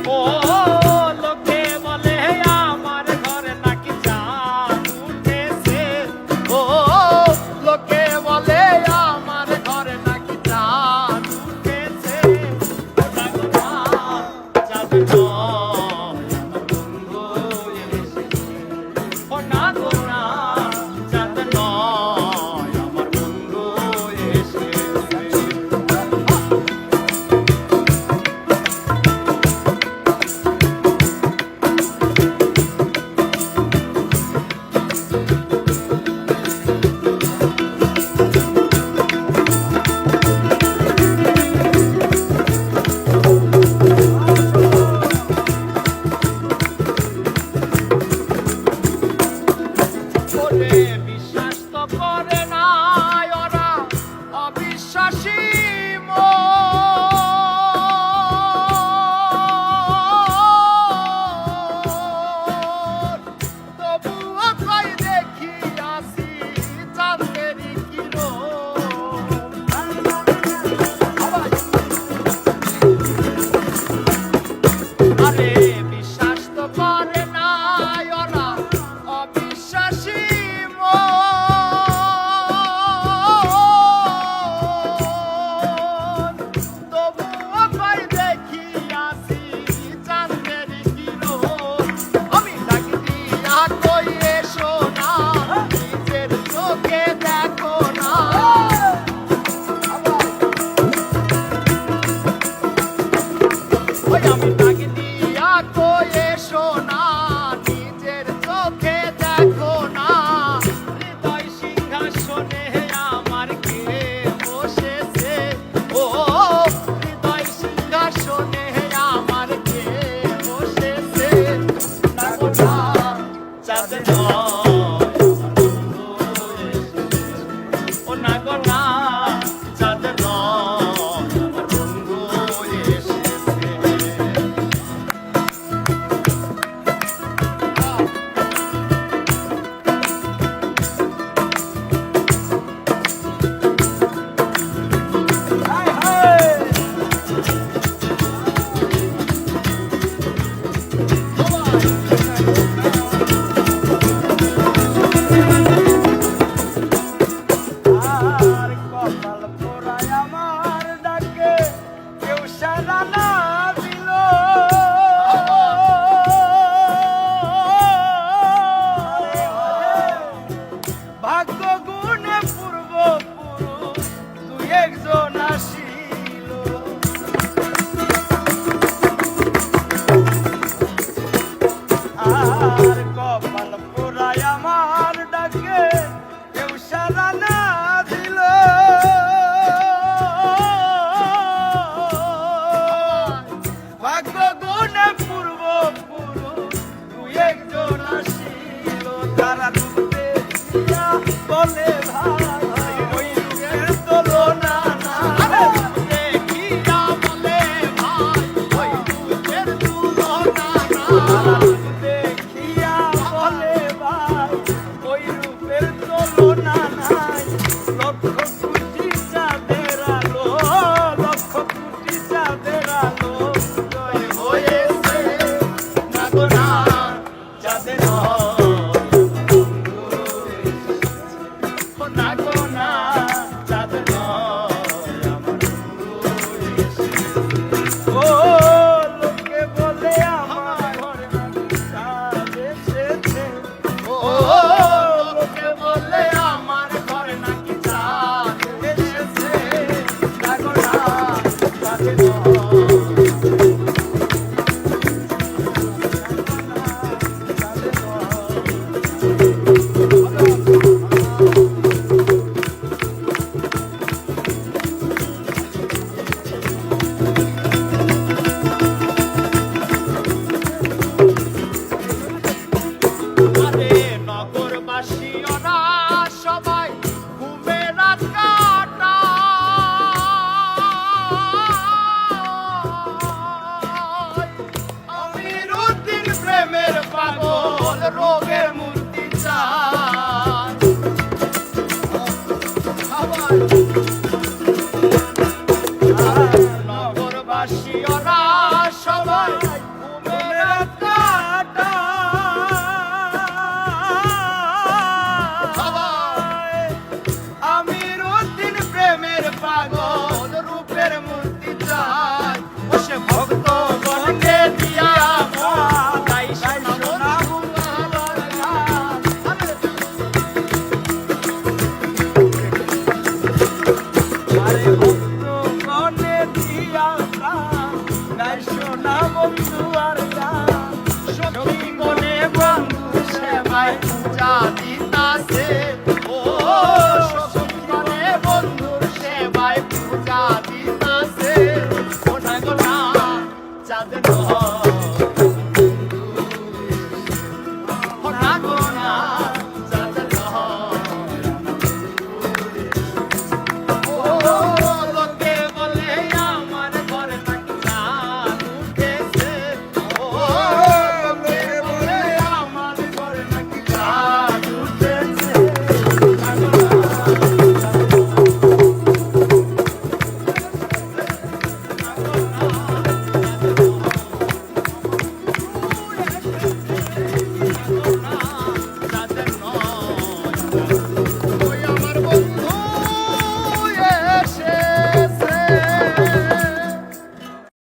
ও লোকে বলে আমার ঘরে নাকি চাঁদ উঠেছে, ও লোকে বলে আমার ঘরে নাকি চাঁদ উঠেছে, ওটা গোনা চাঁদ নয় আমার বন্ধু এসেছে, ওটা গোনা চাঁদ নয় আমার বন্ধু এসেছে। ওরে বিশ্বাস তো করে না ওরা অবিশ্বাসী মন, তবুও কই দেখি আসি চাঁদেরই কিরণ। আরে বিশ্বাস তো করে না ওরা অবিশ্বাসী মন, তবুও কই দেখি আসি চাঁদেরই কিরণ। আমি ডাক দিয়া কই এসো না, নিজের চোখে দেখো না। ওই আমি ডাক দিয়া কই এসো না, নিজের চোখে দেখো না। হৃদয় সিংহাসনে আমার কে বসেছে, ও হৃদয় সিংহাসনে আমার কে বসেছে, না গো না চাঁদ নয় ও না গো না চাঁদ নয় আমার বন্ধু এসেছে। আর কপাল পোড়ায় আমার ডাকে কেউ সাড়া না দিল, ভাগ্য গুণে পূর্বপুরুষ দুই একজন আসিল। আর কপাল পোড়ায় আমার ডাকে কেউ সাড়া না দিল, ভাগ্য গুণে পূর্বপুরুষ দুই একজন আসিল। তারা রূপে দিয়া বলে ভাই ওই রূপের তুলনা না। দেখিয়া বলে ভাই ওই রূপের তুলনা না। দেখিয়া বলে ভাই ওই রূপের তুলনা নাই। লক্ষ কোটি চাঁদের আলো, লক্ষ কোটি চাঁদের আলো জয় হয়েছে না গো না চাঁদ নয় ও না গো না চাঁদ নয় আমার বন্ধু এসেছে। ও লোকে বলে আমার ঘরে নাকি চাঁদ এসেছে, ও লোকে বলে আমার ঘরে নাকি চাঁদ এসেছে, না গো না চাঁদ নয়। আরে নগরবাসী ওরা সবাই ঘুমে রাত কাটায়, আমিরুদ্দিন প্রেমের পাগল রোগের মূর্তি চায়। নগরবাসী ওরা সবাই বন্ধু আর গান সখী গণে বন্ধু সেবায় পূজা দিতাছে ও সখী গণে বন্ধুর সেবায় পূজা দিতাছে ওনা গোনা চাঁদ